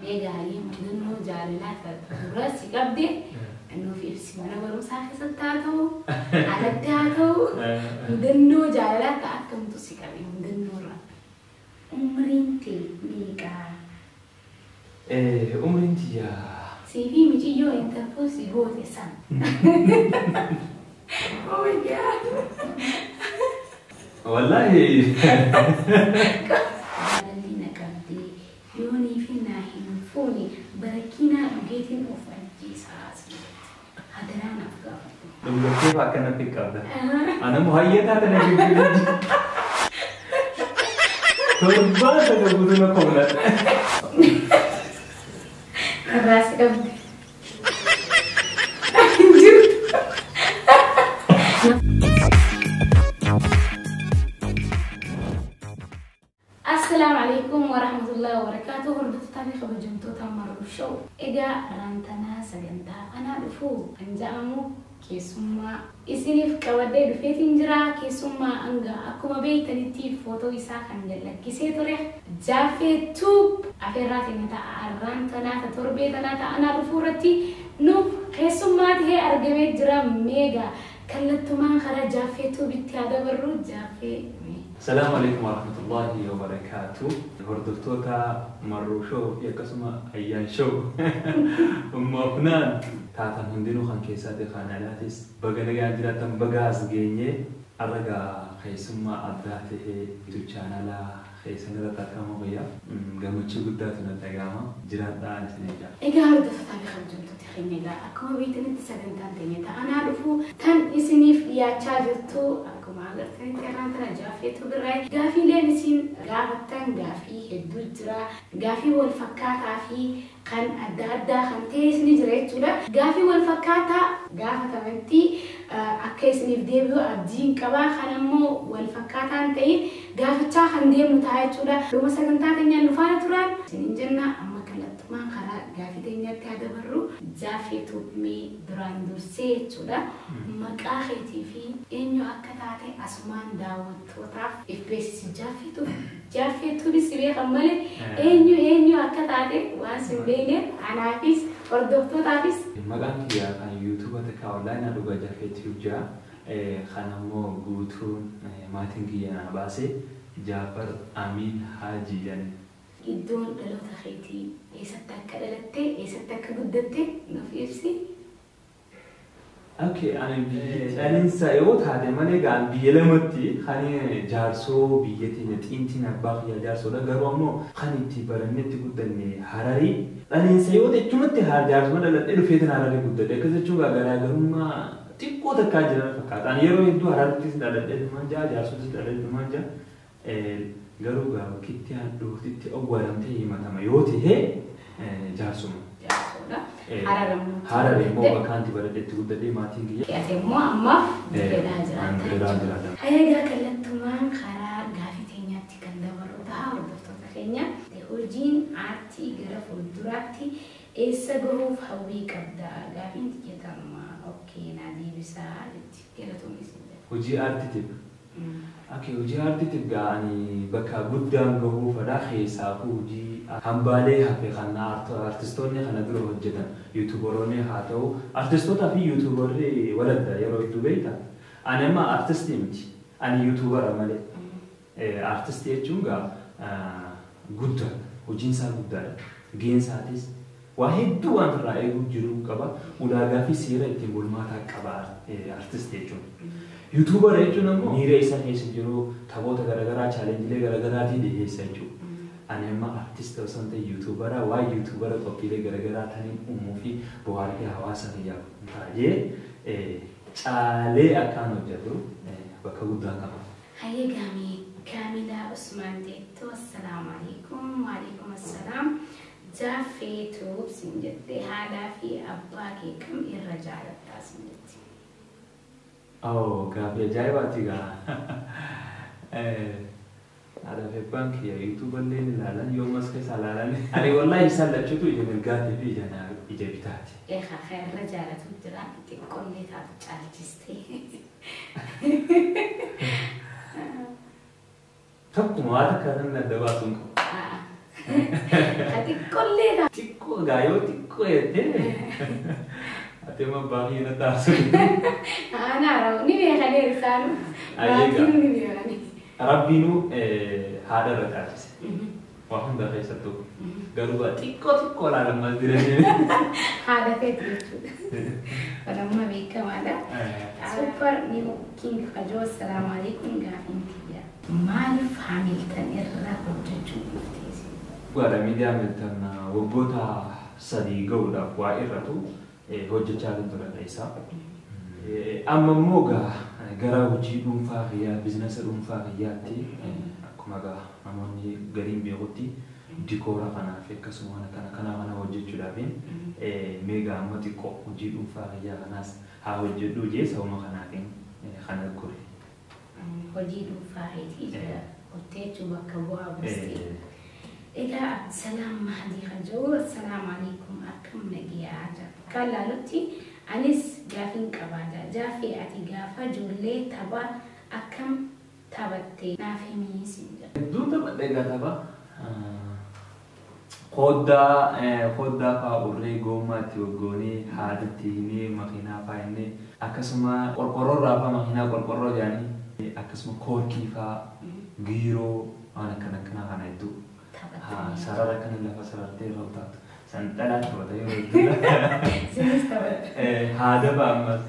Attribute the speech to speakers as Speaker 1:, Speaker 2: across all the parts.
Speaker 1: إيه قاعدين منو جالات راسي قبضي إنه في السمانة بروسها خسرتاتو على التاتو منو جالات أكم تسيكابي منو را أمرينتي ميكا
Speaker 2: أمرينتي يا
Speaker 1: سيفي مجيو أنت فوسي هو تسان Oh my god
Speaker 2: والله
Speaker 1: لنا قبضي يوني فينا هنفوني بركينا بجيتين أوفنجي ساسي هذا أنا أفكار
Speaker 2: لو كيف أكنا في كذا أنا مهيئة هذا نجيب تربى تقولون كولا
Speaker 1: الراس قبضي السلام عليكم ورحمة الله وبركاته. هردت تاريخ بجمتو تمر الشو إجا رانتنا سجنتا أنا دفو أنجامو كيسما إسنيف كودي دفيت إنجرا كيسما أنجا أكما بيت نتيف فوتو إساق أنجلا كيسيتو ريح جافي توب أفراتي نتا رانتنا تتربيتنا تا أنا دفورتي نوب كيسما هي أرجمت جرا ميجا كلتو ما خرج جافي توب اتيادا برو جافي
Speaker 2: السلام عليكم ورحمة الله وبركاته. هردفتوتا مروشو يكسما أيان شو أم أفنان تاتا هندينو خان كيساتي خانالاتيس بغانا جاندراتا بغاز جيني أرغا خيسما أدراته يتوچانا لا خيسانا لا تاكامو غيا غموچو قداتنا تاقاما جراتا نسنيجا
Speaker 1: إيجا هردفتا بخمجمتو تخينيجا أكما بيتني تساقنتان تينيتا أنا أعرفو تن إسنيف يا تشاجرتو أكما أغرتني تيران تنا جافيتو براي غافي لينسين غافتن غافي هدوجرا غافي والفكاتا في خان أدادا خان تيسني جريتولا غافي والفكاتا غافتا منتي أكيسني بديبيو أبدين كبا خانمو والفكاتا انتين غافتشا خان ديم متايتولا لو مساقنتا تنيا نفانا توران سنين جنة أما كالتما خرا غافي تنيا تيادا برو جافيتو مي براندو سيتولا مقاخيتي في إنيو أكتاتي أسمان داود توتاف إفبسي جافيتو بسيبي خمالي إنيو أكتاتي واسم بيني عنافيس وردوكتو تافيس
Speaker 2: مقام كيا كان يوتيوب تكاولاين أدوغا جافيتو جا خانمو غوتون ماتن كيا باسي جابر أمين حاجي يعني
Speaker 1: إدون دلو تخيتي إيستاك دلتي إيستاك قدتي نفيفسي
Speaker 2: اوكي أنا سايوت هذا مالي قال بيلمتي خاني جارسو بيتي نتينتي نباق يا جارسو لا غرومو خاني تبرنتي قدني حراري أنا سايوت تمتي هار جارسو ما دلت إلو فيتنا حراري قدني كذا شو غاغرا غروما تيكو تكاجر فكات أنا يرو يدو حرارتي دلت ما جا جارسو دلت ما جا غروغا كيتي أدو تيتي أقوالم تي ما تما يوتي هي جارسو حراري مو بكانتي بردت تقول ما تيجي
Speaker 1: يعني مو أما هيا كلتمان خرا غافتين تكلم ورودها وردفتو تخينيا تهوجين عاتي غرف ودراتي إسبروف حوي كبدا غافين تجتما أوكي نادي بسالتي كيرتو مسجد
Speaker 2: وجي أرتيب أوكي وجي أرتيب يعني بكا قدام جهو فداخل ساقو وجي همبالي هفي خنا أرتستوني خنا درو هجدا يوتيوبروني هاتو أرتستوتا في يوتيوبر ولد يرو يوتيوبيتا أنا ما أرتستي متي أنا يوتيوبر أمالي أرتستي جونغا قدر وجنسا قدر جنساتيس واحد دوان رأيه جرو كبا ولاقا في سيرة تقول ما تكبا أرتستي جون يوتيوبر يجون أمو نيرة إسان هيس جرو تابوتا غرغرا challenge لي غرغرا دي دي هيس جو أنا ما أرتست أصلاً يوتيوبر واي يوتيوبر تقبل غرغرا ثاني أموفي بوارك هواسا هي تاجي على أكانو جدو بكودان كمان
Speaker 1: هيا جامي كاملة عثمان ديتو السلام عليكم وعليكم السلام جافيتو سنجتي هذا في أباكي كم الرجال التاسمتي
Speaker 2: أو كافي جايباتي كا هذا في بنك يا يوتيوب اللي نلالن يوم مسك سالالن أنا والله يسال لشتو يجي من قاتي في جنا إجابتاتي
Speaker 1: إيه خير رجالة تدرا تكون لي تارجستي
Speaker 2: تبكم هذا كان الدواسون
Speaker 1: Ati kolleedha.
Speaker 2: Xiqqoo gaayoo xiqqoo jettee ati amma baay'ee na taasisu.
Speaker 1: Anaara ni beekanii isaanu. Maatiin ni beekanii.
Speaker 2: Rabbiinuu haadha irra taasise. Waa hunda keessattuu garuu xiqqoo laalamaa jiranii.
Speaker 1: Haadha feeti jechuudha. Walamma beekamaadha. Super New King Fajoo Assalamu alaikum gaafiin tiyya. Maaliif Hamilton irra hojjechuu dhufteesi?
Speaker 2: Gara miidiyaa Hamilton waggoota 3 ga'uudhaaf waa irratu hojjechaa kan ture isaa. Amma immoo gara hojii dhuunfaa fayyaa biizinasa dhuunfaa fayyaatti akkuma namoonni gariin beekutti dikoora kanaaf akkasuma kana hojjechuudhaaf meegaa amma xiqqoo hojii dhuunfaa fayyaa kanaas haa hojjedhu jee sababa kanaatiin kana gore.
Speaker 1: Hojii dhuunfaa fayyaa hojjechuun bakka bu'aa buustee. Egaa Abdusalaam Mahdi Hajoo Assalamu alaikum akkam nagiyaa jira. Kan laalutti anis gaafiin qabaadha. Jaafee ati gaafa ijoollee tapha akkam taphattee naaf himii siin jedha.
Speaker 2: Hedduu taphadhee tapha. Koddaa fa'aa urree goommaatti waggoonii haadatti himee makiinaa fa'aa himee akkasuma qorqorroo raafaa makiinaa qorqorroo jedhanii akkasuma koorkii fa'aa giiroo waan akkanaa kana hedduu. Sarara kan lafa sarartee irra utaatu. San dhalaa taphata yoo hedduu.
Speaker 1: Sinis taphata.
Speaker 2: Haada ba'ammas.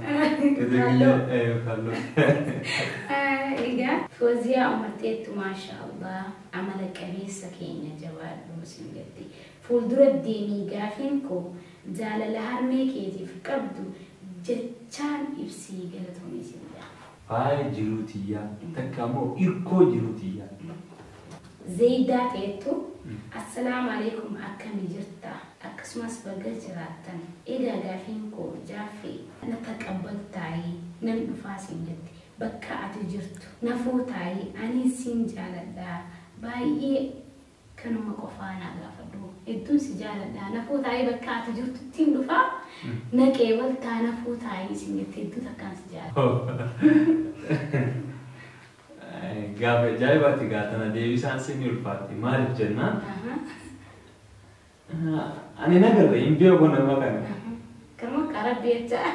Speaker 2: Kalloo.
Speaker 1: Egaa Fooziyaa umarteettu maashaallah amala qabeessa keenya jabaadhu siin jetti. Fuuldura deemii gaafiin koo jaalala harmee keetiif qabdu jechaan ibsii galatoomii siin jedha.
Speaker 2: Faaya jiruutiyyaa takka immoo irkoo jiruutiyyaa.
Speaker 1: Zaydaa ta'ettu Assalamu alaikum akkami jirta akkasumas baga jiraattan egaa gaafiin koo jaaffee na taqabbal taa'ee nan dhufaa siin jetti. Bakka ati jirtu nafuu taa'ee ani siin jaaladha baay'ee kanuma qofaa na gaafadhu hedduun si jaaladha nafuu taa'ee bakka ati jirtu ittiin dhufaa naqee waltaa nafuu taa'ee siin jetti hedduu takkaan si jaaladha.
Speaker 2: Gaafa ajaa'ibaatti gaatana deebisaan sinni ulfaatti maaliif jennaan ani nagarre hin beeku nama kana.
Speaker 1: Karma Rabbi jechaa.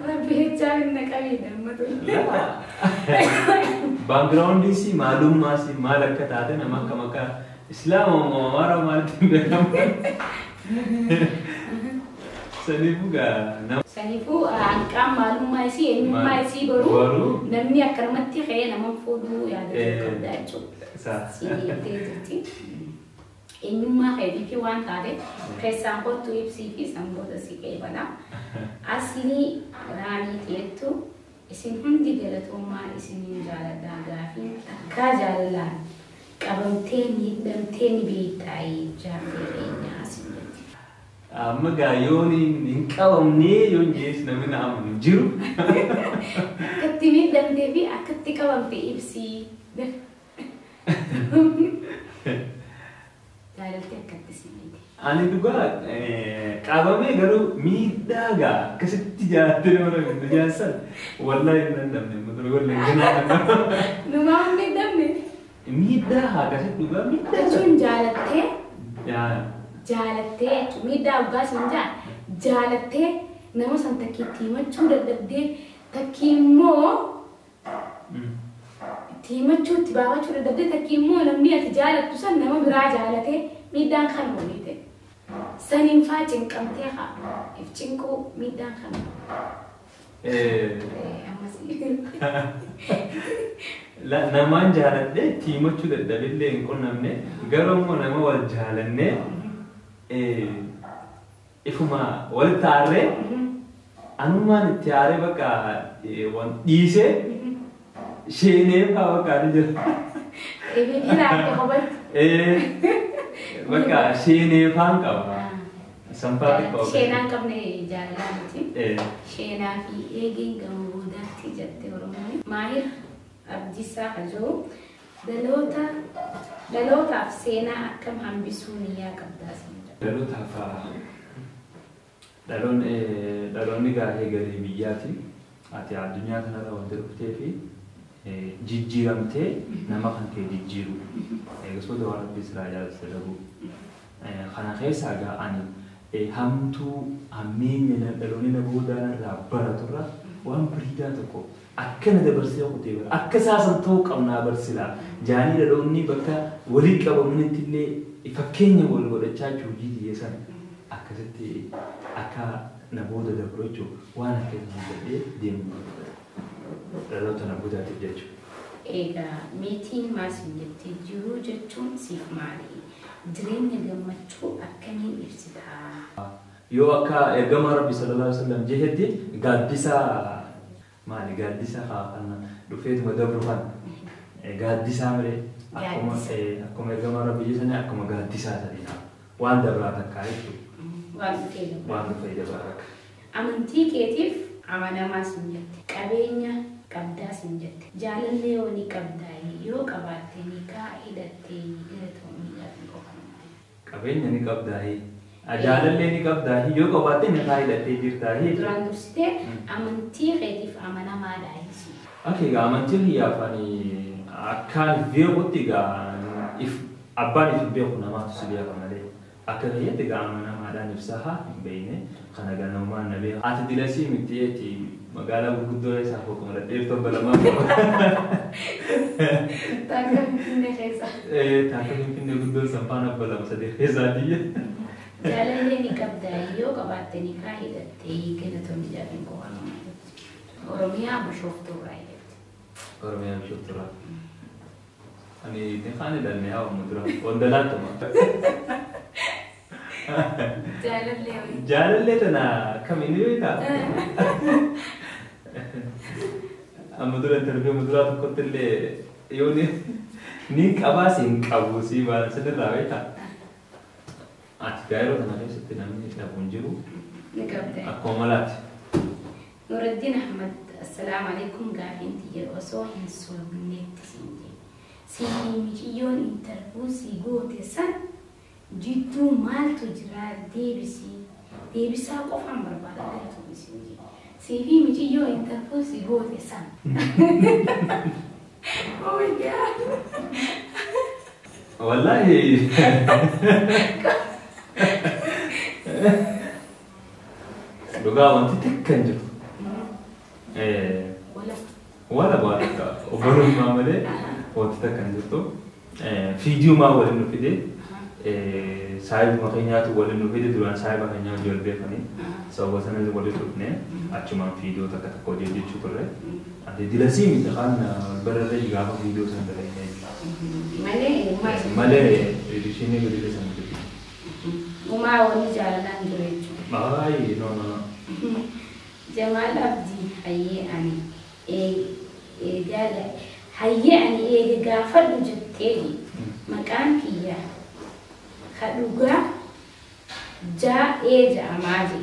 Speaker 1: Rabbi jechaa inni qabiidha ummatu.
Speaker 2: Background si maalummaa si maal akka taate nama akka maqaa Islaama mara maalitti beekamu.
Speaker 1: Saniifuu hanqaan maalummaa isii eenyummaa isii baruu namni akkanumatti ka'ee nama fuudhuu yaadachuu qabda jechuudha. Siin jettee jirti. Eenyummaa keetii fi waan taate keessaan kottu ibsii fi sanboota si qeebala. Aslii raanii ta'ettu isin hundi galatoomaa isiniin jaaladhaa gaafiin takkaa jaalalaan qabamtee miidhamtee ni beektaayee jaalatee eenyaa asin jetti.
Speaker 2: Amma gaayoon hin qabamnee yoo jees namni na amanu jiru.
Speaker 1: Akkatti miidhamtee fi akkatti qabamte ibsii. Jaalaltee akkatti simite.
Speaker 2: Ani dhugaa qabamee garuu miidhagaa akkasitti jaalattee nama jaansan wallahi hin dandamne mudur wallahi ganaa.
Speaker 1: Numaa hin miidhamne.
Speaker 2: Miidhaa akkasitti dhugaa miidhaa.
Speaker 1: Jechuun jaalattee. Jaalattee miidhaa dhugaa siin jaalattee nama san takkiitti himachuu dadhabdee takkii immoo itti himachuu itti baafachuu dadhabdee takkii immoo namni ati jaalattu san nama biraa jaalatee miidhaan kan hoolite. Saniin faa cinqamtee haa if cinquu miidhaan kan
Speaker 2: namaan jaaladhee itti himachuu dadhabillee hin qunnamne garuu immoo nama wal jaalannee ifuma wal taarree anumaan itti aaree bakka waan dhiisee sheenee fa'aa bakka ni jira. Bakka sheenee fa'aan qaba. Sanfaati qaba.
Speaker 1: Sheenaan qabne jaalalaa miti. Sheenaa fi eegeen gama boodaatti jettee Oromoon. Maahir Abdiisaa Hajoo dhalootaaf seenaa akkam hambisuu niyyaa qabdaa siin jedha.
Speaker 2: Dhaloonni gaahee galee biyyaati. Ati addunyaa kanarra wanti dhuftee fi jijjiiramtee nama kan kee jijjiiru eegasota waan rabbi siraa jaalatu dhabu kana keessaa ga'anii hamtuu hammeenya dhaloonni na boodaan irraa baraturra waan biriidaa tokko akkana dabarsee qotee bara akka saasan ta'uu qabnaa barsiilaa jaanii dhaloonni bakka walii qabamanitti illee fakkeenya wal godhachaa hojii dhiyeessan akkasitti akka na booda dabru jechuun waan akkasii jedhee deemu dhaloota na boodaatiif jechuudha.
Speaker 1: Egaa meetiin maal jettee jiruu jechuun siif maali? Jireenya gammachuu akkamiin ibsita?
Speaker 2: Yoo akka ergama Rabbi sallallahu alaihi wasallam jeetti gaaddisa maali gaaddisa kana dhufeetuma dabru kan gaaddisa malee akkuma ergama Rabbi jeesanii akkuma gaaddisaa sadii waan dabraa takkaa jechuudha. Waan dhufee dabraa.
Speaker 1: Amantii keetiif amanamaa sin jette. Qabeenya qabdaa sin jette. Jaalallee wani qabdaa yoo qabaatte nikaa hidhattee
Speaker 2: qabeenya ni qabdaa jaalallee ni qabdaa yoo qabaatte nikaa hidhattee jirtaa
Speaker 1: duraan dursitee amantii keetiif amanamaadha.
Speaker 2: Akka amantiin hiyyaafanii akkaan beekutti abbaan if beeku namaatu si beeka malee akka fayyatti amanamaadhaan ibsaa hin beekne kana ganamumaan na beeka. Ati dilasii miti magaalaa gurguddoo isaa fokkuma dhadheef torba lamaa
Speaker 1: Takka Finfinnee keessa.
Speaker 2: Takka Finfinnee guddoo sampaan abba lama sadii keessaa diyya.
Speaker 1: Jaalallee ni qabdaa yoo qabaatte nikaa hidhattee galatoonni jedhamu qofaama. Oromiyaa Bishooftuurraa jedhti.
Speaker 2: Oromiyaa Bishooftuurraa. Ani nikaan hidhanne yaa mudura wandalaatuma. Jaalallee tana kamiin beektaa? Amma dura interview muduraa tokkotti illee yoo ni qabaa siin qabu si baala sirraa beektaa? Ati gaa'eloo kana keessatti namni dhabuun jiru akkuma malaati.
Speaker 1: Nuruddin Ahmad, assalaamu alaikum gaafiin tiyya osoo hin soomneetti siin jee. Siinii miciyyoon interview si goote san jidduu maaltu jira deebisaa qofaan barbaada galatuun siin jee. Siifi michiyyoo interview si goote san. Oh my God.
Speaker 2: Wallahi. Dhugaa wanti takkan jiru. Wala baadha. Obbolummaa malee wanti takkan jirtu. Fiidiyuumaa waliin nu fide. Saayiba keenyaatu waliin nu fide duraan saayiba keenyaa hojii wal beekanii. Sababa sanas waliin dhufne achumaan fiidiyoo takka takka hojii jechuu turre. Ati dilasii miti kan bararra gaafa fiidiyoo san dalagee. Malee isheen gadi san jiru.
Speaker 1: Umaa wani jaalalaan jiru jechuudha.
Speaker 2: Baay'ee no.
Speaker 1: Jamaal Abdii hayyee ani hayyee ani eega gaafadhu jettee maqaan kiyya kadhugaa jaa'ee ja'amaaje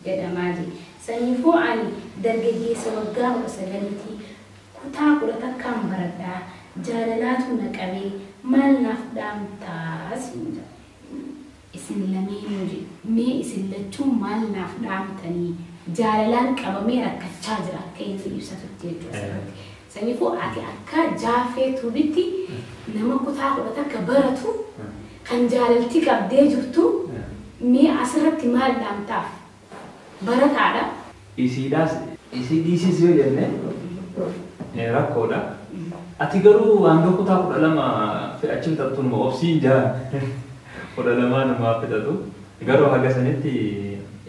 Speaker 1: jedhamaaje. Saniifuu ani dargaggeessa waggaa 19 kutaa 10 takkaan baradhaa jaalalaatu na qabee maal naaf dhaamtaa siin jedha. Isin lameenuu mee isin lachuu maal naaf dhaamtanii jaalalaan qabamee rakkachaa jira akka inni ibsatutti jechuudha. Saniifuu ati akka jaafee tuubitti nama kutaa 10 takka baratu kan jaalaltii qabdee jirtu mee asirratti maal dhaamtaaf barataadha.
Speaker 2: Isiidhaas isii dhiisis yoo jenne rakkoodha. Ati garuu hanga kutaa 12 fe'achi fixattuun moo obsiin jaa 12 namaa fixatu garuu haga sanitti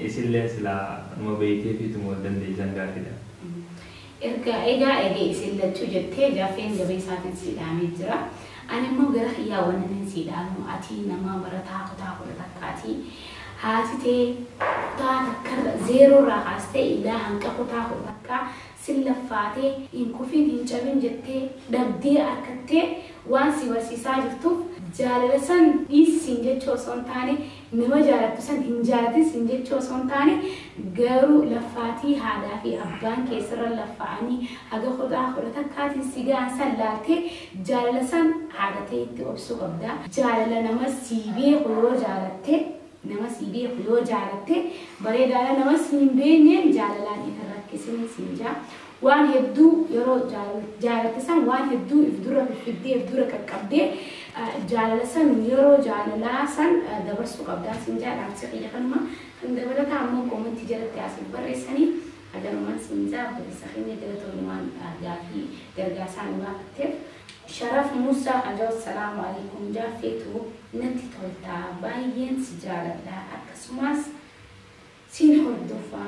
Speaker 2: isillee silaa nama beekee fiituma wal dandeessan gaariidha.
Speaker 1: Egaa isin lachuu jettee jaafeen gabee isaatiin siidhaamee jira. Ani immoo gara xiyyaa waan siidhaamu ati nama barataa kutaa 10 takkaati. Haati ta'e kutaa takkarra zeeroorraa kaastee ilaa hanga kutaa 10 takkaa sillaffaatee hin kufiin hin cabin jettee dhabdee harkattee waan si barsiisaa jirtuuf jaalala san dhiisisin jechuu osoo hin taane nama jaalattu san hin jaalatin jechuu osoo hin taane garuu laffaatii haadhaa fi abbaan keessarra laffa'anii haga kutaa 10 takkaatiin si ga'an san laaltee jaalala san haadha ta'e itti obsuu qabda. Jaalala nama siibee yoo jaalatte nama siibee yoo jaalatte bareedaadha nama siin beekneen jaalalaan hin rakkisin siin jaa وان هدو يرو جالتسان وان هدو إفدورة بفدي إفدورة كقبدي جالسان يرو جاللاسان دبرسو قبدا سنجال عم سقي خنما دبلا تعمل كومنت جلت ياسين بريساني أجر من سنجاب بريسخيني دلتوني وان جافي درجاسان وقتف شرف موسى أجو السلام عليكم جافيتو نتي تولتا باين سجالة لا أكسماس سين هردوفا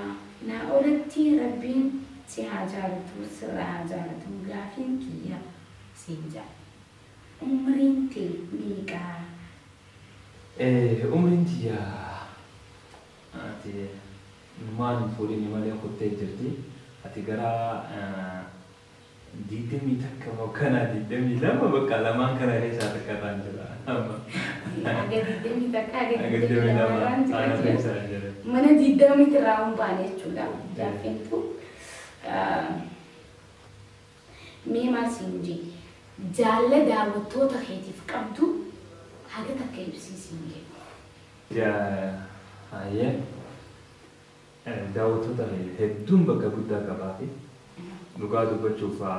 Speaker 1: نا أولتي ربين سيهاجالتو سرهاجالتو جافين كيا سنجال أمرين تي ميكا
Speaker 2: أمرين تي يا أتي ما نفوري نمالي خطة جرتي أتي غرا ديدمي تكا وكنا ديدمي لما بقى لما كنا ليس تكران جلا
Speaker 1: أجا ديدمي تكا أجا
Speaker 2: ديدمي لما أنا ليس جلا
Speaker 1: mana didami terawang banyak juga jafin tu memang sinji jalan dawat tu tak hetif kam tu agak tak kayak sinji
Speaker 2: ya ayah dawat tu tak hedun baga buddha kabati luka tu bercuba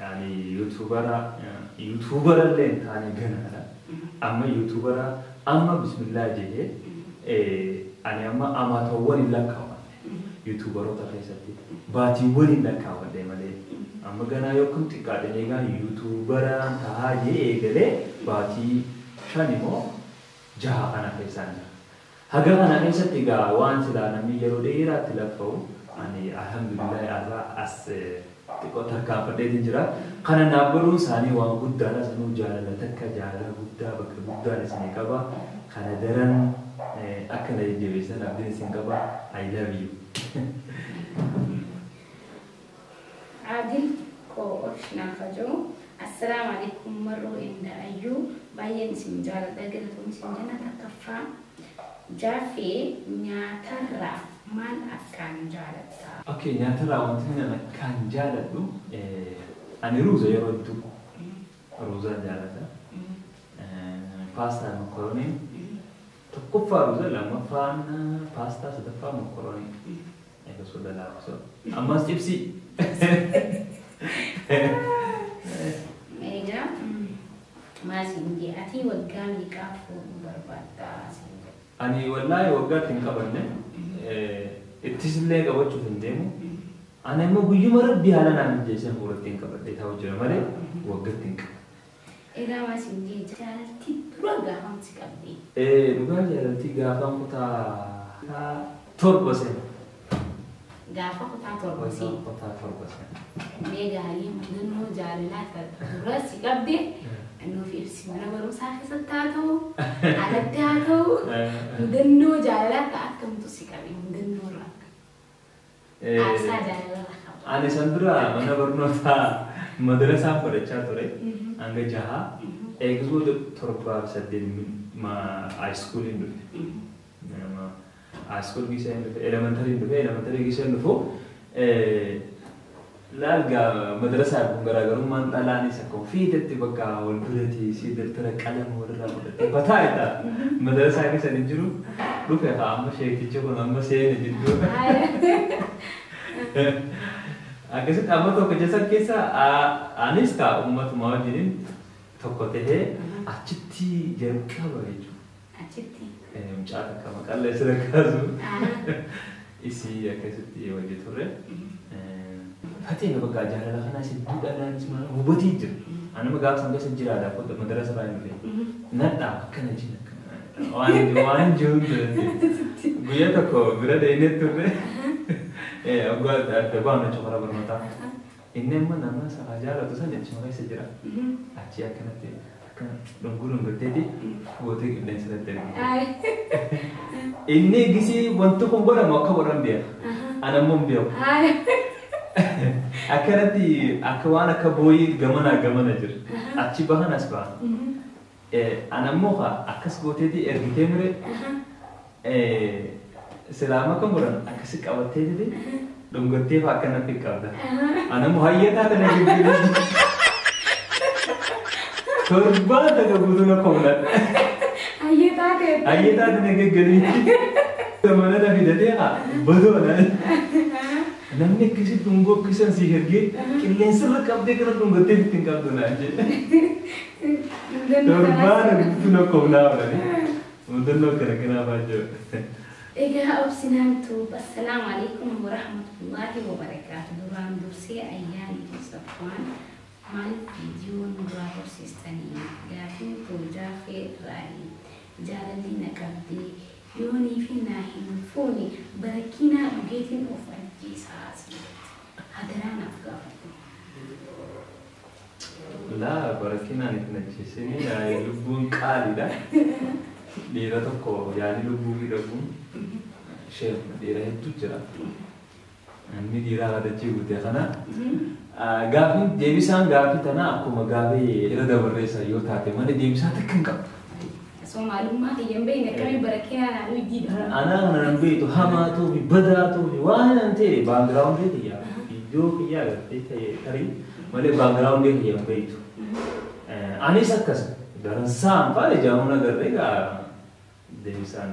Speaker 2: yani youtuber lain tanya gana amma youtuber amma bismillah je أنا أما تواني لك كمان يوتيوبرات خيساتي باتي واني لك كمان ده ماله أما كنا يوكم تكادني كان يوتيوبران تهاجي إيجله باتي شاني مو جاه أنا خيسانة هذا أنا خيساتي كا وان سلا نمي يروديرا تلفو أنا الحمد لله أرا أس تقول تركا فدي تجرا خنا نابرون ساني وان بودا لا سنو جالا تكا جالا بودا بك بودا لسني كبا خنا درن أكل يجيبسنا نبدأ سنغابا I love you.
Speaker 1: عادل كو أفشنا خجو السلام عليكم مرو إن أيو باين سنجال دقلتون سنجنا تكفى جافي نياترا من أكان جالتا.
Speaker 2: أوكي نياترا وانتنا أكان جالتو أنا روزا يردو روزا جالتا باستا مكروني تكفى روزا لما فان باستا ستفى مكروني إيه سودا لا بسو أما سيبسي
Speaker 1: ميجا ما سيندي أتي وقامي كافو برباتا سيندي
Speaker 2: أنا والله وقعت إنكابرني إتصلي قبض شو تندمو أنا ما بيجي مرة بيهالا نعمل جيسان قرط إنكابر ده ثاو جرا مرة وقعت إنك
Speaker 1: إذا ما سيندي جالتي تروجا هم سكابدي
Speaker 2: نقول جالتي قافم كتا توربسين
Speaker 1: قافا كتا توربسين
Speaker 2: كتا توربسين
Speaker 1: ميجا هاي منو جالات تروجا سكابدي إنه في سمانة بروسا خسرتاتو على التاتو مدنو جالات أكم تسكابي مدنو راك أسا جالات
Speaker 2: أنا سندرا أنا برنوتا مدرسة فريتشا توري أنجا جها إكزود تربا سدين ما هاي سكول إندو ما هاي سكول كيسان elementary كيسان نفو لالجا مدرسة بمجرد ما نطلعني سكون في تتبقى والبلدي سيدر ترى كلام ولا بتاعي مدرسة كيسان نجرو روح أما شيء تجيبون أما شيء نجرو أكيد أما تو كجسد كيسا أنيستا أمة مواجهين تقطعه أشتي جركا بريجو
Speaker 1: أشتي
Speaker 2: مشاعر كم كلا يصير كازو إسي أكيد يواجه توري هاتين بقى جاهل لخنا سيدود أنا اسمه مبتدئ أنا ما قاعد سامع سجل هذا كود مدرسة باين في نتا كنا جينا وان جون غيا تكو غير دينه توري أقول تبان نشوفها برمتا إنما نما سأجار أتوسا نشوفها سجل أشياء كانت كان لونغولون بتدي بوتي كده سرتة إني كيسي بنتو كم برا ما كبران بيا أنا مم بيا أكرتي أكوانا كبوي جمنا جر أشي بهان أسبا أنا موها أكس بوتي دي إرجيتمرة سلامة كم برا أكسك أوتي دي لونغتي فاكنا في كذا أنا مهيئ هذا نجيب كربا تكبرنا كملا أيه تاد نيجي قليل تمنا ده في دتيها بدونا namni akkasii dhungoo akkasan si ergee qilleensa irra qabdee gara dhungattee ittiin qabdu naan jedhe. Torbaan guutuu na koomnaa oolanii. Mudannoo kana kanaafaa jiru.
Speaker 1: Egaa obsinantu assalaamu alaikum wa rahmatullahi wa barakaatu. Duraan dursee ayyaanii Safwaan maaliif viidiyoon duraa horsiistanii gaafiin toljaafee irraayi jaalalli na qabdee yoonii fi naa hin fuune barakinaa dhugeetiin of ajjeesaa hadaranaaf gaafadhu.
Speaker 2: Laa barakinaan itti ajjeesanii lubbuun qaaliidha. Dhiira tokko yaani lubbuu fi dhabuun ishee dhiira hedduu jira. Inni dhiiraa gadachii guutee kana gaafii deebisaan gaafii tanaa akkuma gaafii irra dabarreessa yoo taate malee deebisaa takka hin qabdu.
Speaker 1: Soomaalummaa kiyyan beekne akkamii barakinaa naannoo ijjiidha.
Speaker 2: Anaa kanan beektu hamaa ta'uufi badaa ta'uufi waan an ta'e baangiraawundii kiyyaa iddoo kiyyaa agartee ta'e tarii malee baangiraawundii kiyyan beektu. Anis akkas daransaan faale jaamuun agarree gaa deebisaan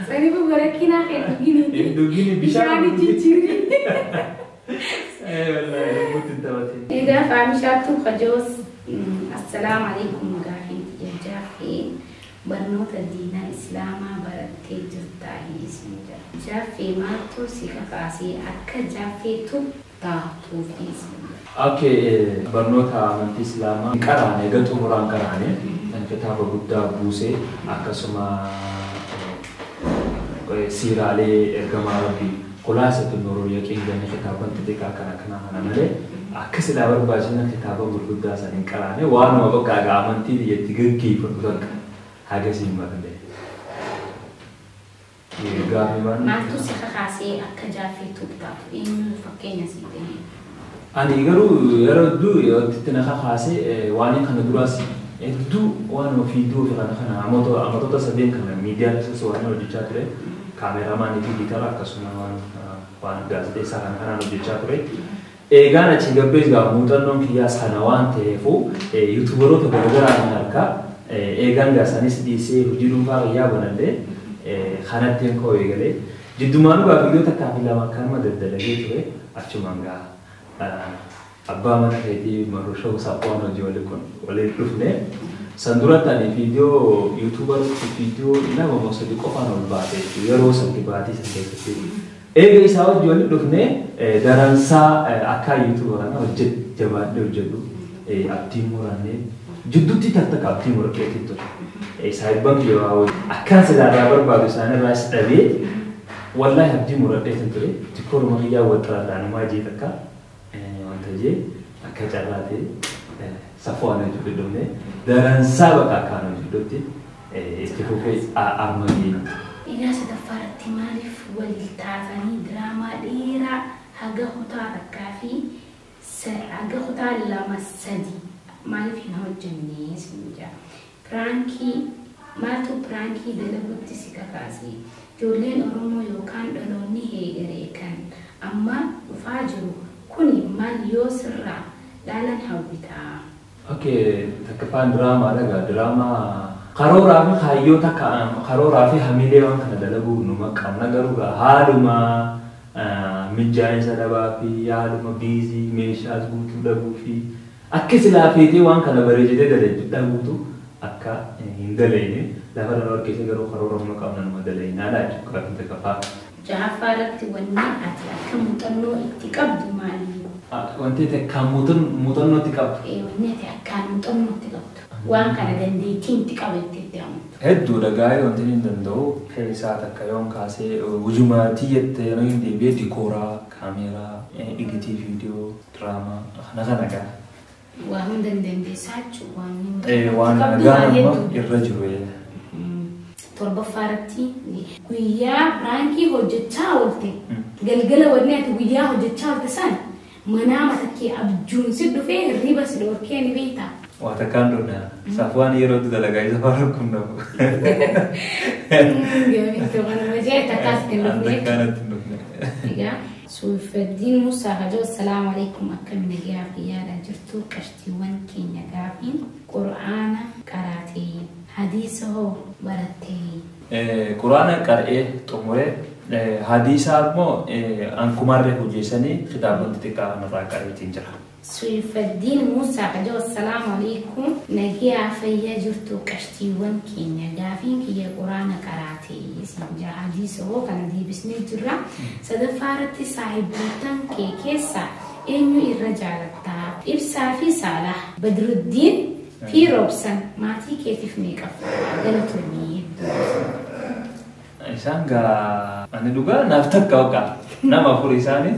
Speaker 1: Sanifu barakinaa
Speaker 2: heddugini bishaan
Speaker 1: jijjiirri.
Speaker 2: Wallahi mutti taphatee.
Speaker 1: Egaa faamishaattuu kajoos assalaamu alaikum gaafii jajjaafee barnoota diinaa islaamaa barattee jirtaa isin jira. Jaaffee maaltu si kakaasee akka jaaffeetu taatuuf isin jira.
Speaker 2: Okay, barnoota amantii islaamaa qaraane egaa xumuraan qaraane kitaaba guddaa buusee akkasuma siiraalee ergamaa rabbii khulaasatu nurul yaqiin jedhanii kitaaban xixiqqaa kana malee akka silaa barbaachina kitaaba gurguddaa saniin qaraane waanuma bakka amantii biyyatti gaggeeffatu takka hagasiin malee.
Speaker 1: Maaltu si kakaasee akka jaaffeetu taatu eenyu fakkeenya sii ta'e?
Speaker 2: Ani garuu yeroo hedduu itti na kakaasee waan kana duraas hedduu waan fiiduu fi kana amatota sadeen kana miidiyaa keessatti waan hojjechaa ture kaameraamaanii fi gitaara akkasuma waan gaazexeessaa kanaan hojjechaa ture. Eegaan achi gabbees gaa muuxannoon kiyyaas kana waan ta'eefu yuutuubaroota garaagaraa kan harkaa eegaan gaasanis dhiisee hojii dhuunfaa kiyyaa banallee kanattiin koo eegalee jiddumaan gaa biyyoota kaafii lama kanuma daddalagee ture achumaan gaa abbaa mana keetii marushaa Safwaan hojii waliin dhufne sanduratti ani viidiyoo yuutuubarooti viidiyoo nama mosadi qofaan ol baate yeroo santi baatii san keessatti eega isaa hojii waliin dhufne daransaa akka yuutuubara kana jabaadhee hojjedhu abdii murannee jidduutti takka abdii murateetti ture saayibban yoo akkaan silaarraa barbaadu isaanirraas dhabee wallahi abdii muradheetti ture tikkooruma kiyyaa waxxaraadhaan maajii takka je akka carraate Safwaan hojii dhufne daransaa bakka akkaan hojii dhufti itti fufee armagee.
Speaker 1: Egaa sadaffaarratti maaliif waliin taatanii diraamaa dheeraa haga kutaa takkaa fi haga kutaa lama sadi maaliif hin hojjennee sin jaa? Piraankii maaltu piraankii dalaguutti si kakaasee? Ijoolleen Oromoo yookaan dhaloonni heegaree kan amma dhufaa jiru kuni maal yoo sirraa dhaalan hawwitaa?
Speaker 2: Okay, takkafaan diraamaa dhagaa diraamaa karooraa fi hayyoota karooraa fi hamilee waan kana dalaguu numa qabna garuu haaluma mijaa'insa dhabaa fi haaluma biizii meeshaas guutuu dhabuu fi akka silaa feetee waan kana bareechatee dalaguu dhabuutu akka hin dalayne lafa dhala warqeessa garuu karoora numa qabna numa dalayne alaa jechuudha takkafaa.
Speaker 1: Jaffaarratti wanni ati akka muuxannoo itti qabdu maali?
Speaker 2: Wanti akka muuxannoo itti qabdu?
Speaker 1: Wanni ati akka muuxannoo itti qabdu. Waan kana dandeettii itti qabattee itti amantu.
Speaker 2: Hedduudha gaa'ee wanti hin danda'u keessaa takka yoon kaasee hujumaatii jettee yeroo hin deebi'ee dikooraa, kaameeraa, editii viidiyoo, diraamaa kana kana ga'a.
Speaker 1: Waan hunda hin dandeessaa jechuudha.
Speaker 2: Waan nagaa amma irra jiru.
Speaker 1: Torbaffaarratti guyyaa piraankii hojjechaa oolte galgala wanni ati guyyaa hojjechaa oolte san manaa matakkee abjuun si dhufee hirriba si dhorkee ni beektaa.
Speaker 2: Waa takkaan dhufna. Safwaan yeroo dalagaa isa faana kun dhabu.
Speaker 1: Gaamitti waan wajjii takkaas ittiin dhufne.
Speaker 2: Takkaan ittiin dhufne.
Speaker 1: Egaa Suufaddiin Musaa hajoo assalaamu alaikum akkamiin nagaa fi yaada jirtu qashtiiwwan keenya gaafiin qura'aana qaraatee hadiisa hoo barattee.
Speaker 2: Quraana qara'ee xumuree حديث أدمو أنكم مرة جيساني خطاب انتقاء نراقع تنجرا
Speaker 1: سيف الدين موسى عجو السلام عليكم نجي عفيا جرتو كشتي وان كينيا قافين كي قرآن كراتي سنجا حديث هو كان دي بسم الجرة سدفارتي صاحب بوتان كي كيسا إنو الرجالتا إبسا في صالح بدر الدين في روبسن ماتي كيتف ميكا قالت لي
Speaker 2: إنسان قا أنا دوغا نفتك وكا نما فوريساني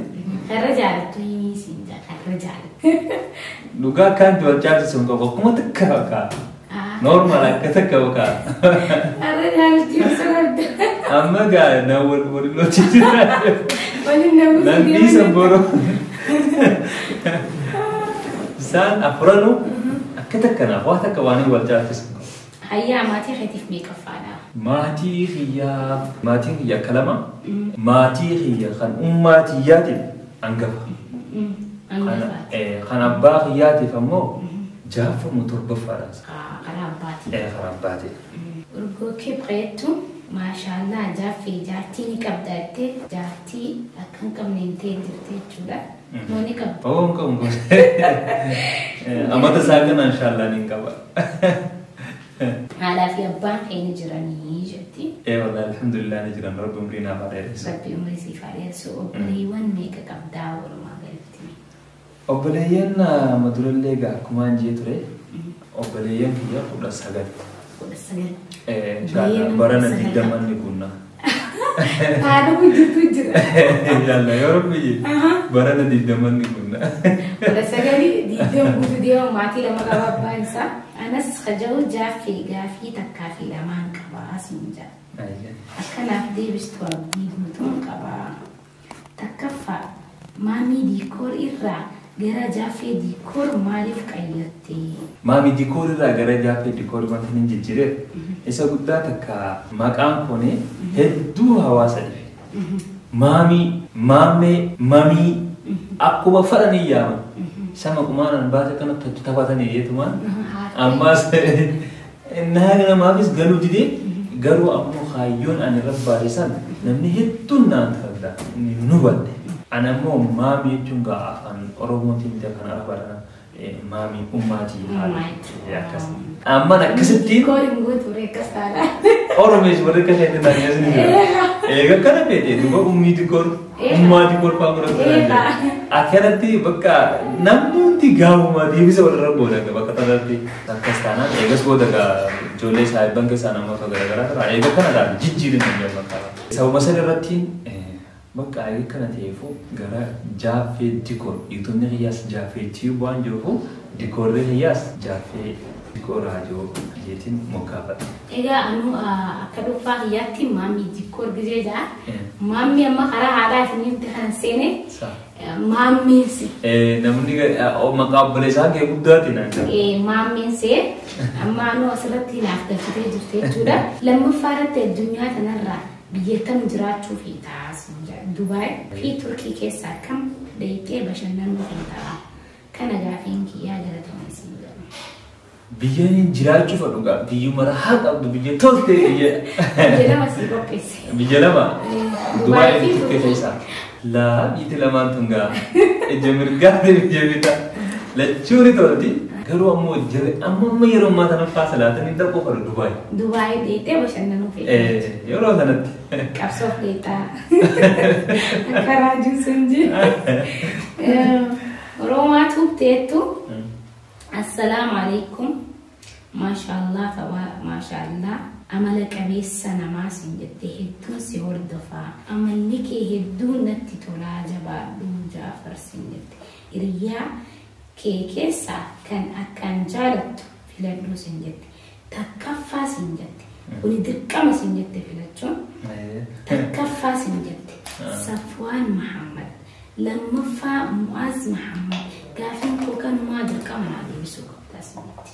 Speaker 1: الرجالة تويني سنجا الرجالة
Speaker 2: دوغا كان جوال جالس سنجا وكما تكا وكا نورمال كتكا وكا
Speaker 1: الرجالة تيوسرد
Speaker 2: أما قا نور ورلو تيجينا
Speaker 1: ولن
Speaker 2: نبي سنبورو سان أفرانو كتكا نفوه تكا واني والجالس
Speaker 1: هيا ماتي خيتف ميكا فانا
Speaker 2: ماتي هي كلمة ماتي هي خن أماتي ياتي أنقفا خن أباقي ياتي فمو جاف متربة فرس خراباتي
Speaker 1: ورقو كبريتو ما شاء الله جافي جاتي نكبداتي جاتي أكن كم ننتين جرتي جولا مو نكب
Speaker 2: أو أما تساقنا إن شاء الله نكبا
Speaker 1: على في أبان حين جراني جتي
Speaker 2: والله الحمد لله نجران رب أمرنا فارس
Speaker 1: رب أمري فارس وبليوان ميكا كبدا وما قلتني
Speaker 2: أبليين مدور اللي جا كمان جيتري أبليين هي قبل السجل إن شاء الله برنا تقدمان نكونا
Speaker 1: أنا بجد
Speaker 2: يلا يا ربي برنا تقدمان نكونا
Speaker 1: قبل السجل ديهم بوديهم ماتي لما قرب بانسا أنا سخجو جافي تكافي لما انكبا سنجا أكنا أفدي بشتوى بدي بمتون كبا تكفى مامي ديكور إرّا غير جافي ديكور مالف كايتي
Speaker 2: مامي ديكور إرّا غير جافي ديكور مالف نجيجيري إسا قد تكا مقام كوني هدو هواسا مامي أقوى فرني ياما sama kumanan bahasa kan tertawatan ya teman amma nah mabis galu jadi galu aku khayun an rabba risan namni hitun nan thada nubat ana mo mami chunga afan oromo tinta kan arabana mami ummati ya kas amma nak keseti
Speaker 1: ko ringo tore kasara
Speaker 2: oromo is bore kasete tanya sini ega kana pede dugo ummi dikor ummati kor pamura akhirnya ti baka namun tiga umat dia bisa berrebut lagi baka tadi Pakistan egas boda ka jole sahiban ke sana mau gara-gara ega kan ada jijjirin dia baka sau masa ratin baka ega kan tefu gara jafe dikor itu ne rias jafe tiuban jofu dikor rias jafe dikor ajo jetin mukabat
Speaker 1: ega anu akadu fa yati mami dikor gejeja mami amma khara hada sini tan sene mami se
Speaker 2: namni o makabale sa ke budati na
Speaker 1: mami se amma anu asalati lafta kite jirte juda lamma farat dunya tanarra biyetam jiratu fi tas dubai fi turki ke sakam da yake bashannan mutunta kana gafin ki ya gara ta mai singa
Speaker 2: biyen jiratu fa duga biyu mara haka abdu biye tolte biye
Speaker 1: lama si gopes
Speaker 2: biye lama dubai fi turki ke sa la itu lama tungga jamir gade biye bita la churi tolti garu ammo jere ammo mayro mata na fasala tani da ko faru dubai
Speaker 1: de te bashannan fi
Speaker 2: yoro sanat
Speaker 1: kapsof deta karaju sunji Roma tubtetu السلام عليكم ما شاء الله ما شاء الله عملك بيسنا ما سنجت هدون سيور دفاع عملك هدون نتي تولا جبا دو جافر سنجت إريا كيسا كان جالت في لدو سنجت تكفى سنجت وندركما سنجت في لدو تكفى سنجت صفوان محمد لما فا معز محمد قافين كوكان ما دركما على بسوق تسميتي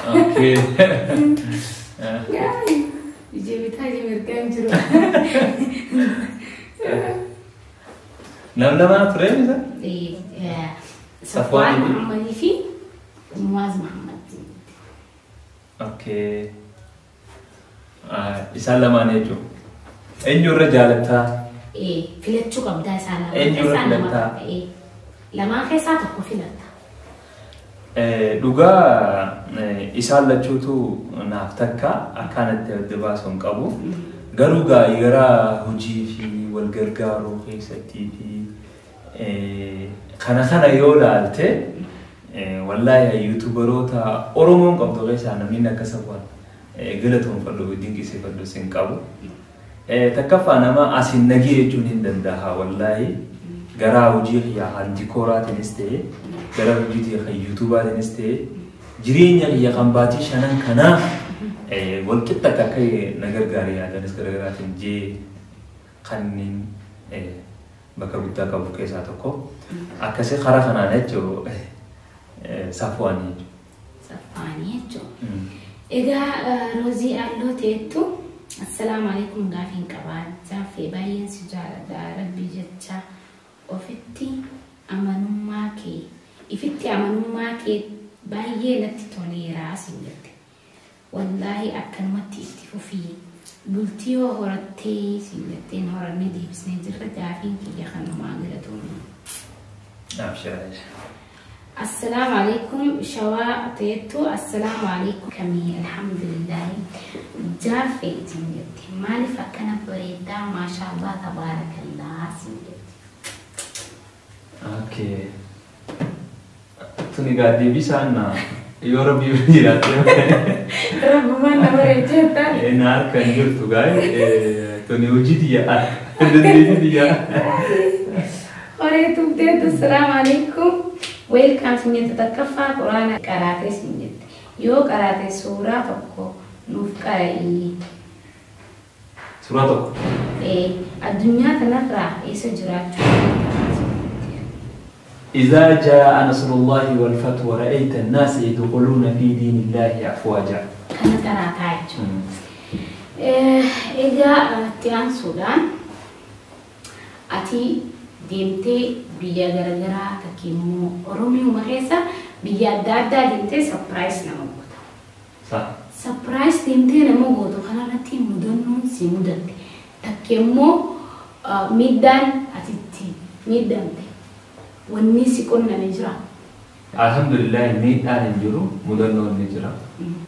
Speaker 2: اوكي
Speaker 1: جيبتها جميركان جرو
Speaker 2: لما فريم ذا
Speaker 1: صفوان محمد في معز محمد
Speaker 2: اوكي يسلم عليكم Eenyu irra jaalatta?
Speaker 1: Filachuu qabdaa isaan
Speaker 2: Eenyu irra filatta?
Speaker 1: Lamaan keessaa tokko filatta.
Speaker 2: Dhugaa isaan lachuutu naaf takka akkanatti adda baasuu hin qabu. Garuu gara hojii fi wal gargaaruu keessattii fi kana yoo ilaalte wallahi yuutuubaroota Oromoon qabdu keessaa namni akka sabaan galatoonfadhu dinqisiifadhu sin qabu. Takkaffaa nama asin nagee jechuun hin danda'a wallahi gara hojii xiyyaa dikooraatiin ta'e gara hojii xiyyaa yuutuubaatiinis ta'e jireenya xiyyaa kan baatii shanan kanaaf walqixxa akka na gargaaree yaadanis garaagaraatiin jee kanneen bakka guddaa qabu keessaa tokko akkasii karaa kanaan jechuun safuanii
Speaker 1: jechuudha. Egaa Roozii Alloo teettu assalaamu alaikum gaafiin qabaa fi baay'een si jaalladha rabbii jecha ofitti amanummaa kee ifitti amanummaa kee baay'ee natti toleera asin jette wallahi akkanumatti itti fufii bultii yoo horattee sin jetteen horannee deebisnee jirra gaafiin kiyya kanumaa galatoomne. السلام عليكم شواء تيتو السلام عليكم كمي الحمد لله جافي تنجتي مالي فكنا بريدا ما شاء الله تبارك الله سنجتي
Speaker 2: اوكي توني قاعدي بيسانا يا ربي بيراتي
Speaker 1: رب ما نبريتها
Speaker 2: نار كان جرتو غاي توني وجدي يا دندي يا
Speaker 1: قريتو بديت السلام عليكم ويلكم سنجت تكفى قرآن قراتي سنجت يو قراتي سورة تكو نوف قرائي
Speaker 2: سورة تكو
Speaker 1: الدنيا تنفرع إيسا جرات
Speaker 2: إذا جاء نصر الله والفتح ورأيت الناس يدخلون في دين الله أفواجا
Speaker 1: كان قراتي إذا تيان سودان أتي deemtee biyya garaagaraa takkiimmoo Oromiyaa keessa biyya adda addaa deemtee surprise nama goota. Surprise deemtee nama gootu kanarratti mudannoon si mudatte takkiimmoo miidhaan atitti miidhamte wanni si qonname jira.
Speaker 2: Alhamdulillah miidhaan hin jiru mudannoon ni jira.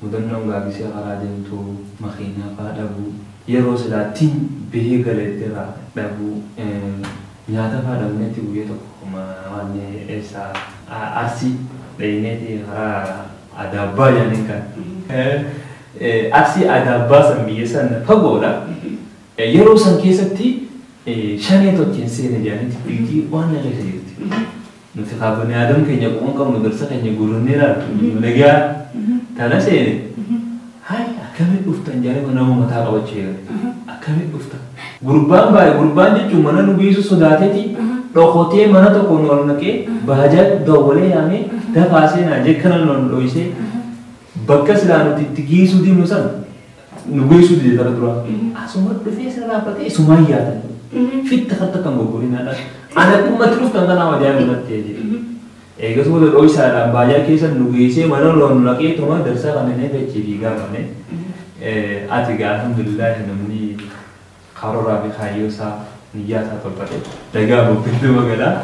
Speaker 2: Mudannoon gaabisee karaa deemtu makiinaa fa'aa dhabuu yeroo silaatiin bihee galeetteerraa dhabuu nyaata faadamnetti guyyaa tokko waan eessa arsii dhayneeti karaa adabbaa jedhanii kan arsii adabbaa san biyya san fagoodha yeroo san keessatti shanee tokkeen seene jedhanitti biitii waan na keessa jirti nuti kaabanii adam keenya qomoon qabnu darsa keenya gurrannee laatu nagaa tana seene hai akkamitti dhuftan jedhanii nama mataa qabachuu eegale akkamitti dhuftan gurbaan baay'ee gurbaan jechuun mana nu geessu sodaateeti dhokotee mana tokko nu ol naqee baajaa dawwalee yaamee dafaasee naa jekkana nu dhoysee bakka silaa nuti itti geessuu diimnu san nu geessuu dide tara dura asuma dhufee sana raaffatee sumaan yaatan fitta kan takkan gogorinaadha ana ummatti dhuftan kanaa wajaa mudattee jedhe eegas wada dhoysaadhaan baajaa keessa nu geessee mana nu ol naqee tuma darsaa kan inni fechii fi gaafame ati gaa alhamdulillah namni karoora fi kaayyosaa niyyaasaa tolfate dagaa bobbittuu magaalaa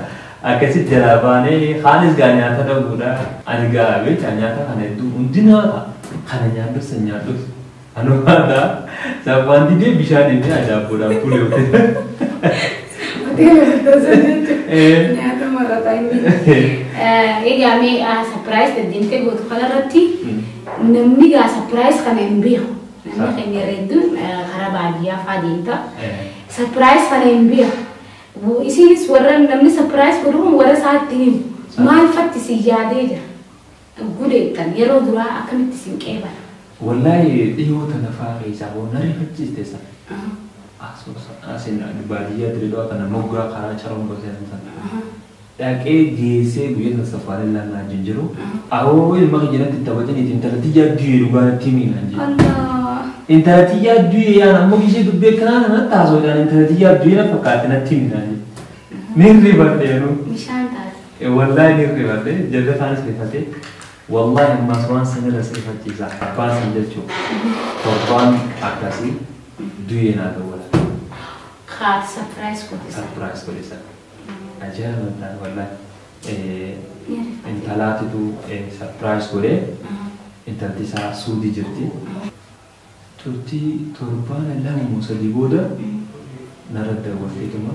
Speaker 2: akkasitti jalaa baanee haalis gaa nyaata dhabuudha ani gaa beekaa nyaata kana hedduu hundi nyaata kana nyaadhus san nyaadhus anumaadha saffaan didee bishaan inni ajaa'ibboodhaan fulee
Speaker 1: nyaata marataa inni egaa mee surprise deddeemtee gootu kanarratti namni gaa surprise kana hin beeku namni keenya hedduun karaa baadiyyaa fa'aa deemta surprise kana hin beeku isinis warra namni surprise godhuun warra isaatti himu maal fatti si yaadee jira gudeettan yeroo duraa akkamitti sin qeebala.
Speaker 2: Wallahi dhiyoota lafaa keessaa boona rifachiiste san asin baadiyyaa Dirreedawaa kana moggaa karaa Caroon Goseen san dhaqee geessee guyyaa safaariin laannaa jiru awoo ilma keenyatti taphatanii intalatti jadduu dhugaatti miidhaan jiru. Intalatti jadduu yaana ammoo ishee dubbee kanaa namatti haasofadhaan intalatti jadduu na fakkaate natti miidhaan jiru. Ni rifadheenu.
Speaker 1: Bishaan taate.
Speaker 2: Wallahi ni rifadhe jalla faanis rifate. Wallahi ammas waan sanirra rifachiisa abbaan san jechuudha. Torbaan akkasii du'ee naa ta'udha.
Speaker 1: خاط سبرايز كوديسا
Speaker 2: سبرايز كوديسا أجل من والله انت لا تدو سبرايز كودي انت تسا سودي جرتي ترتي تربان لهم مسدي بودا نرد وفيتما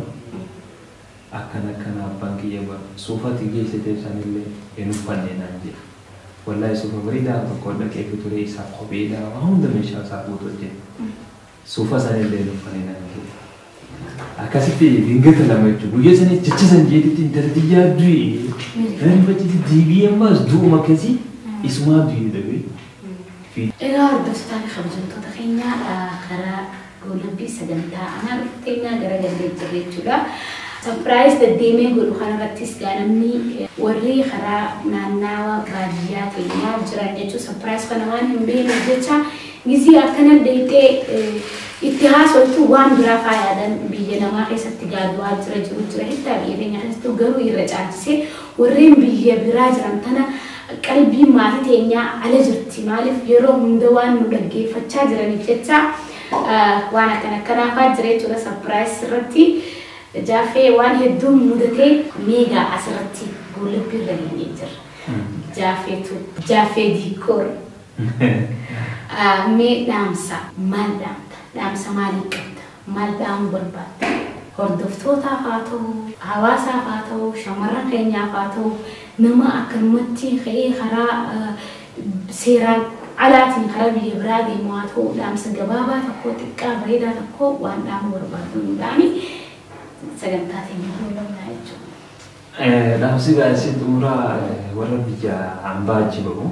Speaker 2: أكنا بانكي يبا سوفا تيجي ستيشان اللي ينفعني نانجي والله سوفا بريدا بقول لك كيف تري ساب قبيلة وهم دمشق سابو توجه سوفا سنة اللي ينفعني نانجي أكاسيتي بينجت لما يجوا يجسني تجسن جيتي تنترتيجا دوي لأن بتجي ديبي أماس دو مكسي اسمها دوي دبي
Speaker 1: في إيرار دفتاني خبزن تدخينا خرا قولبي سجنتا أنا رفتينا جرجل بيتجريتشولا سبرايز تديمي قولوا خنا رتيس جانمني وري خرا ناناوا باجيات إنيا جران جتشو سبرايز خنوان هم بين جتشا جزي أكنا ديتي اتهاس ويتو وان برافا يادن بيجنا ما خيس اتجادوا جرجرو جرهتا بيجنا خيس تجارو يرجعسي ورين بيجي براج رمتنا قلبي ما تينيا على جرتي مالف يرو من دوان نلقي فتشاجرني جتشا وانا كنا فاجريتو لا سبرايز رتي جافي وان هدوم مدتي ميجا أسرتي قول بيرلين يجر جافي ديكور مي دامسا مال دامسا مالك مال دام بربات هردفتوتا فاتو حواسا فاتو شمران خينيا فاتو نما أكرمتي خي خرا سيران علاتي خرابي برادي مواتو دامسا جبابا تكو تكا بريدا تكو وان دام بربات دامي سجنتاتي مهولة نايجو.
Speaker 2: نفسي بس تورا ورد جا عم باجي بقول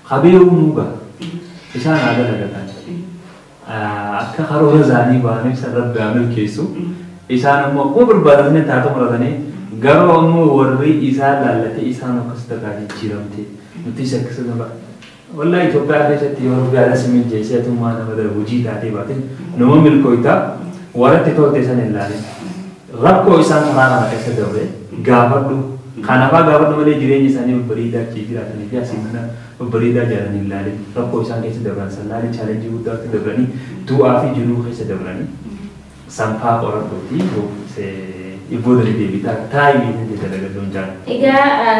Speaker 2: خبير ونوبا إيشان هذا لقطان أكثر خروج زاني باني سرب بعمل كيسو إيشان أمو قبر بدرنا تاتو مرادني غرو أمو ورّي إيشان لالتي إيشان وكستكادي جيرمتي نتيجة كسرنا والله يتوقع كيسة تيور بعد سمين جيسة توم ما نمدر وجي تاتي باتين نوم ملكويتا ورد تطور تيسان اللالين ربكو إنسان خلانا كيسة دورة غابردو خانا با غابردو ملي جرين إنساني بريدا كيفيرا تنيجي أسيمنا بريدا جارني اللالين ربكو إنسان كيسة دوران سلالي challenge يودا كدوراني تو آفي جنو كيسة دوراني سامبا قرطو تي هو سه يبودري ديبيتا تاي بيتن تدرج دونجان
Speaker 1: إذا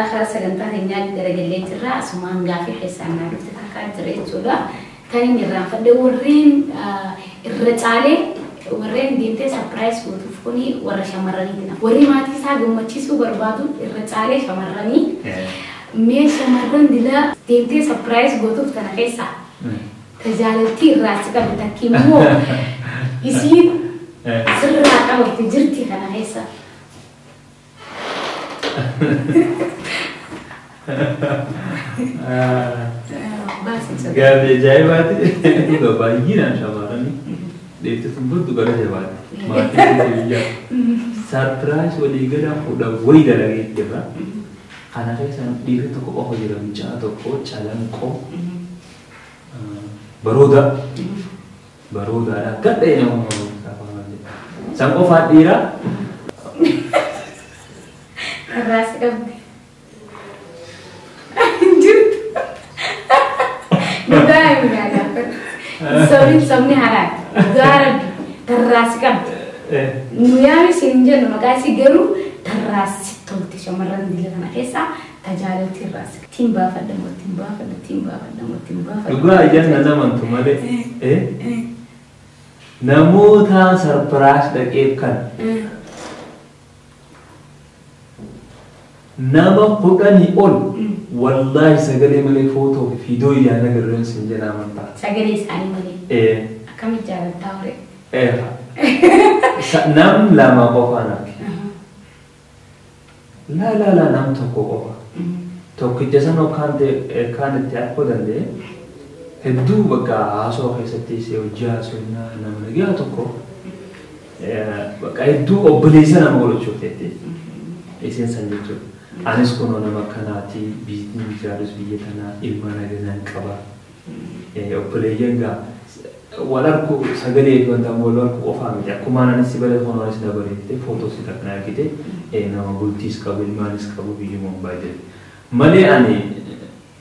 Speaker 1: خلاص سجنتا هنيا درجلين ترى سمان غافي حسنا دفتكار دريتولا كان يران فدورين الرجالي ورين ديمتي سبرايز وتفكوني ورا شمراني دنا وري ماتي ساغم ماتشيسو بربادو الرجالي شمراني مي شمران دلا ديمتي سبرايز وتف تناكيسا تجالتي راسك بتكيمو يصير سرعة أو تجرتي أنا هيسا
Speaker 2: قال جاي باتي تو بايجينا شمراني ديت تنبض قال جاي باتي ما تيجي سرپرايز ولي غدا خدا ويدا لغي دبا انا هيسا ديت تو كو هجرا مجا تو كو چالان كو baroda ada kata yang ngomong apa aja. Sampai Fadira.
Speaker 1: Keras kan. Anjir. Budaya enggak dapat. Somni harat. Budaya keras kan. Nuyami sinjen makasih geru keras tolti shamaran dilana esa tajalil tiras. Timba fadda mo timba fadda.
Speaker 2: Juga aja nana mantu male. Namoota sarpiraas dhaqeef kan nama kudhanii ol wallahi sagalee malee footoo fi fiidoo iyyaan agarreen sin jedhaa amantaa.
Speaker 1: Sagalee isaanii malee. Akkamitti jaalattaa hore?
Speaker 2: Nam lama qofaan arge. La nam tokko qofa. Tokkicha sanoo kaan itti arkuu danda'e. Hedduu bakka haasoo keessatti si hojii haasofna nama nagaa tokko bakka hedduu obboleessa nama godhachuuf ta'etti isheen san jechuudha. Anis kunoo nama akkanaati biizni bijaalus biyya tanaa ilma nagaan qaba. Obboleeyyan gaa wal arku sagalee fi wanta wal arku qofaa miti akkuma anis si balee kunoo anis dabareette footoo si takna argite nama bultiis qabu ilmaanis qabu biyyumaan baay'ee malee ani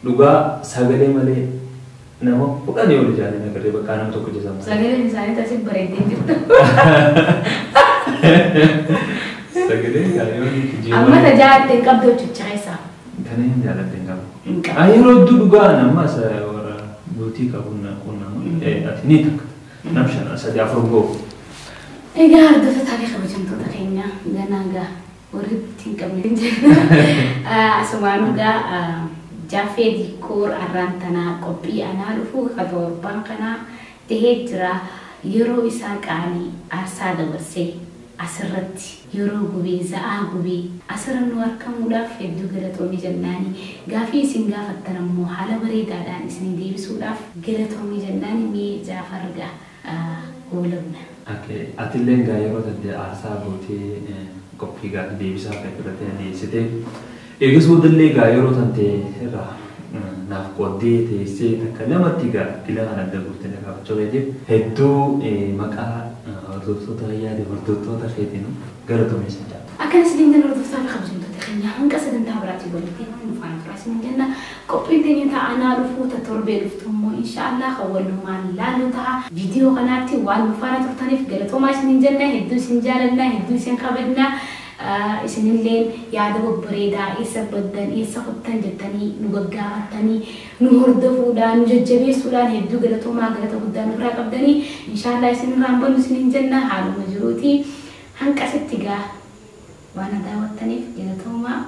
Speaker 2: dhugaa sagalee malee nama bukan ya udah jalan agar dia berkaram untuk kerjasama.
Speaker 1: Sagalee isaanii tasii bareeddee jirtu.
Speaker 2: Sagalee gaarii kijibaa.
Speaker 1: Amma tajaajila qabdoo chuchaisa.
Speaker 2: Kanneen jaallatanii qabu. Yeroo dhugaa nama warra buutii qabuun ati ni takka. Namshan sadii afur goo.
Speaker 1: Egaa hordoftoota taatee kabajamtoota keenya ganaagaa walitti hin qabne asumaanuu gaa Jaafee diikoor arraan tanaa qophii anaa dhufu katorbaan kanaa tahee jira yeroo isaa qaalii aarsaa dabarsee asirratti yeroo gubee za'aa gubee asirra nu harkamuudhaaf hedduu galatoomii jennaani gaafii isin gaafattan ammoo haala bareedaadhaan isin deebisuudhaaf galatoomii jennaani mee Jaafargaa goolabna.
Speaker 2: Atilleen gaa yeroo tadde aarsaa gootee qophii gaa deebisaa fedhatee dhiyeessitee eegas boodallee gaa yeroo tante irraa naaf qoddee teessee takka lamatti gaa gila kan adda guutte gaafachuu beekte hedduu maqaa hordoftoota yaade hordoftoota keetiin galatoomii sin jaalladha.
Speaker 1: Akkanas dindan hordoftoota kabajamtoota keenya hanga sagantaa biraatii walitti dhufaan turas min jenna qophiin teenya ta'anaa dhufuuta torbee dhuftu immoo inshaallah hawwalumaan laaluu ta'a viidiyoo kanaatti waan nufaana turtaniif galatoomaa isin jenna hedduu isin jaalannaa hedduu isin kabajnaa isinilleen yaada babbareedaa eessa baddan eessa qottan jettanii nu gaggaafattanii nu hordofuudhaan nu jajjabeessuudhaan hedduu galatoomaa galata guddaa nurraa qabdanii inshaallah isinirraan bannu isin jenna haaluma jiruuti hanqasitti gaa waan daawwattaniif galatoomaa